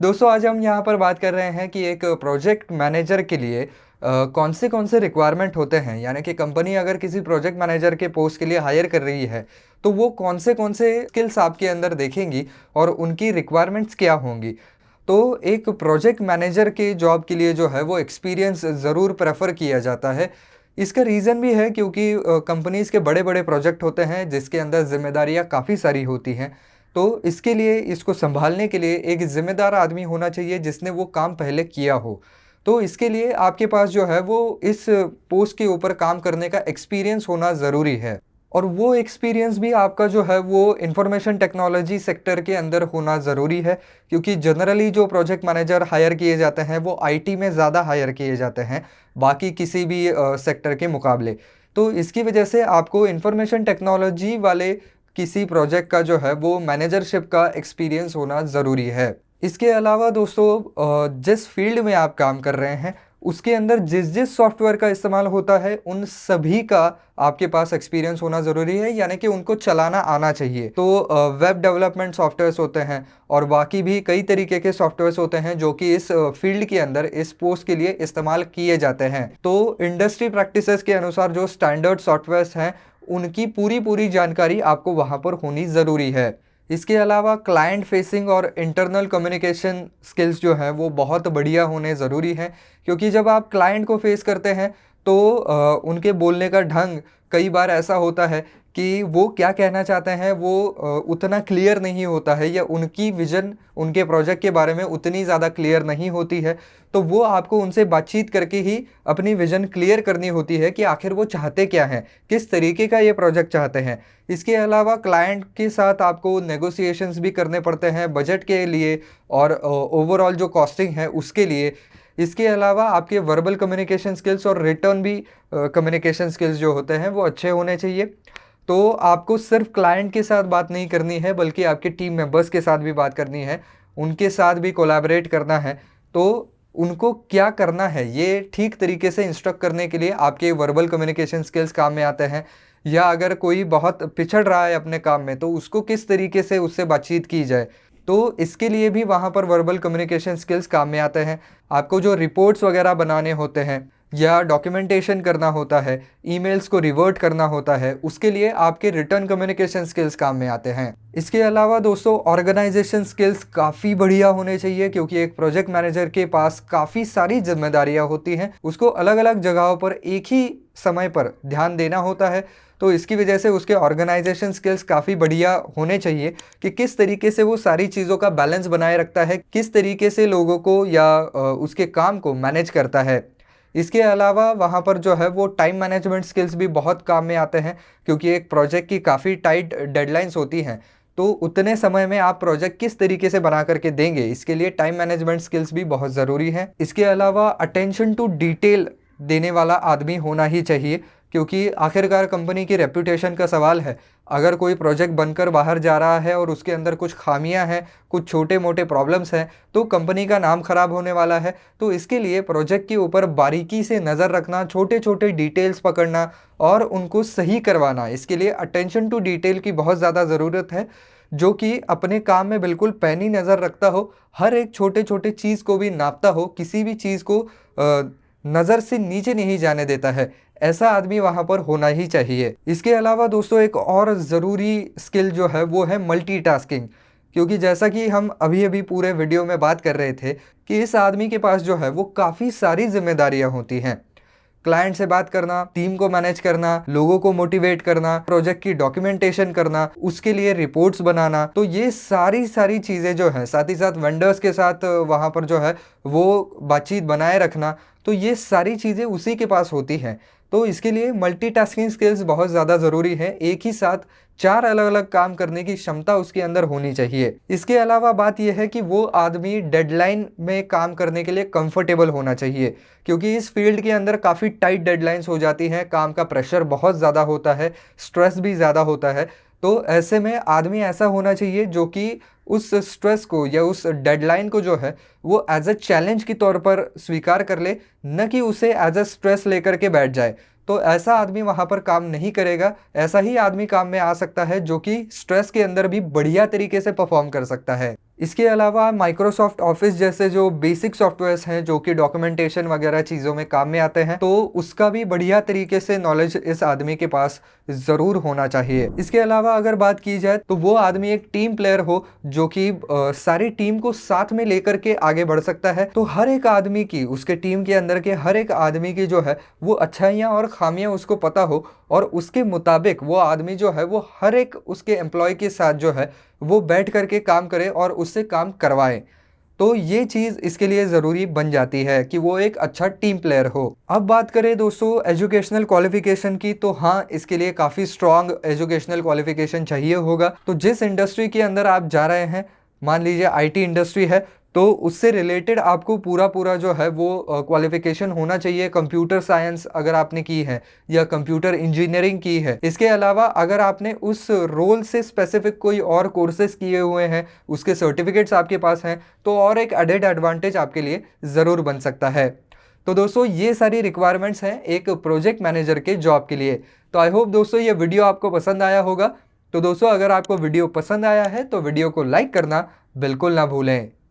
दोस्तों आज हम यहाँ पर बात कर रहे हैं कि एक प्रोजेक्ट मैनेजर के लिए कौन से रिक्वायरमेंट होते हैं, यानी कि कंपनी अगर किसी प्रोजेक्ट मैनेजर के पोस्ट के लिए हायर कर रही है तो वो कौन से स्किल्स आपके अंदर देखेंगी और उनकी रिक्वायरमेंट्स क्या होंगी। तो एक प्रोजेक्ट मैनेजर के जॉब के लिए जो है वो एक्सपीरियंस ज़रूर प्रेफर किया जाता है। इसका रीज़न भी है क्योंकि कंपनीज़ के बड़े बड़े प्रोजेक्ट होते हैं जिसके अंदर जिम्मेदारियाँ काफ़ी सारी होती हैं। तो इसके लिए इसको सँभालने के लिए एक ज़िम्मेदार आदमी होना चाहिए जिसने वो काम पहले किया हो। तो इसके लिए आपके पास जो है वो इस पोस्ट के ऊपर काम करने का एक्सपीरियंस होना ज़रूरी है। और वो एक्सपीरियंस भी आपका जो है वो इंफॉर्मेशन टेक्नोलॉजी सेक्टर के अंदर होना ज़रूरी है, क्योंकि जनरली जो प्रोजेक्ट मैनेजर हायर किए जाते हैं वो आईटी में ज़्यादा हायर किए जाते हैं बाकी किसी भी सेक्टर के मुकाबले। तो इसकी वजह से आपको इंफॉर्मेशन टेक्नोलॉजी वाले किसी प्रोजेक्ट का जो है वो मैनेजरशिप का एक्सपीरियंस होना ज़रूरी है। इसके अलावा दोस्तों जिस फील्ड में आप काम कर रहे हैं उसके अंदर जिस जिस सॉफ्टवेयर का इस्तेमाल होता है उन सभी का आपके पास एक्सपीरियंस होना ज़रूरी है, यानी कि उनको चलाना आना चाहिए। तो वेब डेवलपमेंट सॉफ्टवेयर्स होते हैं और बाकी भी कई तरीके के सॉफ्टवेयर्स होते हैं जो कि इस फील्ड के अंदर इस पोस्ट के लिए इस्तेमाल किए जाते हैं। तो इंडस्ट्री प्रैक्टिसेस के अनुसार जो स्टैंडर्ड सॉफ्टवेयर्स हैं उनकी पूरी जानकारी आपको वहाँ पर होनी ज़रूरी है। इसके अलावा क्लाइंट फेसिंग और इंटरनल कम्युनिकेशन स्किल्स जो हैं वो बहुत बढ़िया होने ज़रूरी हैं, क्योंकि जब आप क्लाइंट को फेस करते हैं तो उनके बोलने का ढंग कई बार ऐसा होता है कि वो क्या कहना चाहते हैं वो उतना क्लियर नहीं होता है, या उनकी विज़न उनके प्रोजेक्ट के बारे में उतनी ज़्यादा क्लियर नहीं होती है। तो वो आपको उनसे बातचीत करके ही अपनी विज़न क्लियर करनी होती है कि आखिर वो चाहते क्या हैं, किस तरीके का ये प्रोजेक्ट चाहते हैं। इसके अलावा क्लाइंट के साथ आपको नेगोशिएशंस भी करने पड़ते हैं बजट के लिए और ओवरऑल जो कॉस्टिंग है उसके लिए। इसके अलावा आपके वर्बल कम्युनिकेशन स्किल्स और रिटर्न भी कम्युनिकेशन स्किल्स जो होते हैं वो अच्छे होने चाहिए। तो आपको सिर्फ क्लाइंट के साथ बात नहीं करनी है बल्कि आपके टीम मेंबर्स के साथ भी बात करनी है, उनके साथ भी कोलैबोरेट करना है। तो उनको क्या करना है ये ठीक तरीके से इंस्ट्रक्ट करने के लिए आपके वर्बल कम्युनिकेशन स्किल्स काम में आते हैं। या अगर कोई बहुत पिछड़ रहा है अपने काम में तो उसको किस तरीके से उससे बातचीत की जाए, तो इसके लिए भी वहाँ पर वर्बल कम्युनिकेशन स्किल्स काम में आते हैं। आपको जो रिपोर्ट्स वगैरह बनाने होते हैं या डॉक्यूमेंटेशन करना होता है, ईमेल्स को रिवर्ट करना होता है, उसके लिए आपके रिटर्न कम्युनिकेशन स्किल्स काम में आते हैं। इसके अलावा दोस्तों ऑर्गेनाइजेशन स्किल्स काफ़ी बढ़िया होने चाहिए, क्योंकि एक प्रोजेक्ट मैनेजर के पास काफ़ी सारी जिम्मेदारियां होती हैं, उसको अलग अलग जगहों पर एक ही समय पर ध्यान देना होता है। तो इसकी वजह से उसके ऑर्गेनाइजेशन स्किल्स काफ़ी बढ़िया होने चाहिए कि किस तरीके से वो सारी चीज़ों का बैलेंस बनाए रखता है, किस तरीके से लोगों को या उसके काम को मैनेज करता है। इसके अलावा वहाँ पर जो है वो टाइम मैनेजमेंट स्किल्स भी बहुत काम में आते हैं, क्योंकि एक प्रोजेक्ट की काफ़ी टाइट डेडलाइंस होती हैं। तो उतने समय में आप प्रोजेक्ट किस तरीके से बना करके देंगे, इसके लिए टाइम मैनेजमेंट स्किल्स भी बहुत ज़रूरी हैं। इसके अलावा अटेंशन टू डिटेल देने वाला आदमी होना ही चाहिए, क्योंकि आखिरकार कंपनी की रेपुटेशन का सवाल है। अगर कोई प्रोजेक्ट बनकर बाहर जा रहा है और उसके अंदर कुछ खामियां हैं, कुछ छोटे मोटे प्रॉब्लम्स हैं, तो कंपनी का नाम खराब होने वाला है। तो इसके लिए प्रोजेक्ट के ऊपर बारीकी से नज़र रखना, छोटे छोटे डिटेल्स पकड़ना और उनको सही करवाना, इसके लिए अटेंशन टू डिटेल की बहुत ज़्यादा ज़रूरत है, जो कि अपने काम में बिल्कुल पैनी नज़र रखता हो, हर एक छोटे छोटे चीज़ को भी नापता हो, किसी भी चीज़ को नज़र से नीचे नहीं जाने देता है। ऐसा आदमी वहाँ पर होना ही चाहिए। इसके अलावा दोस्तों एक और ज़रूरी स्किल जो है वो है मल्टीटास्किंग, क्योंकि जैसा कि हम अभी अभी पूरे वीडियो में बात कर रहे थे कि इस आदमी के पास जो है वो काफ़ी सारी जिम्मेदारियां होती हैं। क्लाइंट से बात करना, टीम को मैनेज करना, लोगों को मोटिवेट करना, प्रोजेक्ट की डॉक्यूमेंटेशन करना, उसके लिए रिपोर्ट्स बनाना। तो ये सारी चीज़ें जो हैं, साथ ही साथ वेंडर्स के साथ वहाँ पर जो है वो बातचीत बनाए रखना, तो ये सारी चीज़ें उसी के पास होती हैं। तो इसके लिए मल्टीटास्किंग स्किल्स बहुत ज़्यादा ज़रूरी है। एक ही साथ 4 अलग अलग काम करने की क्षमता उसके अंदर होनी चाहिए। इसके अलावा बात यह है कि वो आदमी डेडलाइन में काम करने के लिए कंफर्टेबल होना चाहिए, क्योंकि इस फील्ड के अंदर काफ़ी टाइट डेडलाइंस हो जाती हैं, काम का प्रेशर बहुत ज़्यादा होता है, स्ट्रेस भी ज़्यादा होता है। तो ऐसे में आदमी ऐसा होना चाहिए जो कि उस स्ट्रेस को या उस डेडलाइन को जो है वो एज अ चैलेंज के तौर पर स्वीकार कर ले, न कि उसे एज अ स्ट्रेस लेकर के बैठ जाए। तो ऐसा आदमी वहाँ पर काम नहीं करेगा। ऐसा ही आदमी काम में आ सकता है जो कि स्ट्रेस के अंदर भी बढ़िया तरीके से परफॉर्म कर सकता है। इसके अलावा माइक्रोसॉफ्ट ऑफिस जैसे जो बेसिक सॉफ्टवेयर्स हैं जो कि डॉक्यूमेंटेशन वगैरह चीज़ों में काम में आते हैं, तो उसका भी बढ़िया तरीके से नॉलेज इस आदमी के पास ज़रूर होना चाहिए। इसके अलावा अगर बात की जाए तो वो आदमी एक टीम प्लेयर हो जो कि सारी टीम को साथ में लेकर के आगे बढ़ सकता है। तो हर एक आदमी की, उसके टीम के अंदर के हर एक आदमी की जो है वो अच्छाइयाँ और खामियाँ उसको पता हो, और उसके मुताबिक वो आदमी जो है वो हर एक उसके एम्प्लॉय के साथ जो है वो बैठ करके काम करे और उससे काम करवाए। तो ये चीज़ इसके लिए ज़रूरी बन जाती है कि वो एक अच्छा टीम प्लेयर हो। अब बात करें दोस्तों एजुकेशनल क्वालिफिकेशन की, तो हाँ, इसके लिए काफ़ी स्ट्रॉन्ग एजुकेशनल क्वालिफिकेशन चाहिए होगा। तो जिस इंडस्ट्री के अंदर आप जा रहे हैं, मान लीजिए आईटी इंडस्ट्री है, तो उससे रिलेटेड आपको पूरा पूरा जो है वो क्वालिफिकेशन होना चाहिए। कंप्यूटर साइंस अगर आपने की है या कंप्यूटर इंजीनियरिंग की है, इसके अलावा अगर आपने उस रोल से स्पेसिफिक कोई और कोर्सेज किए हुए हैं, उसके सर्टिफिकेट्स आपके पास हैं, तो और एक एडेड एडवांटेज आपके लिए ज़रूर बन सकता है। तो दोस्तों ये सारी रिक्वायरमेंट्स हैं एक प्रोजेक्ट मैनेजर के जॉब के लिए। तो आई होप दोस्तों ये वीडियो आपको पसंद आया होगा। तो दोस्तों अगर आपको वीडियो पसंद आया है तो वीडियो को लाइक करना बिल्कुल ना भूलें।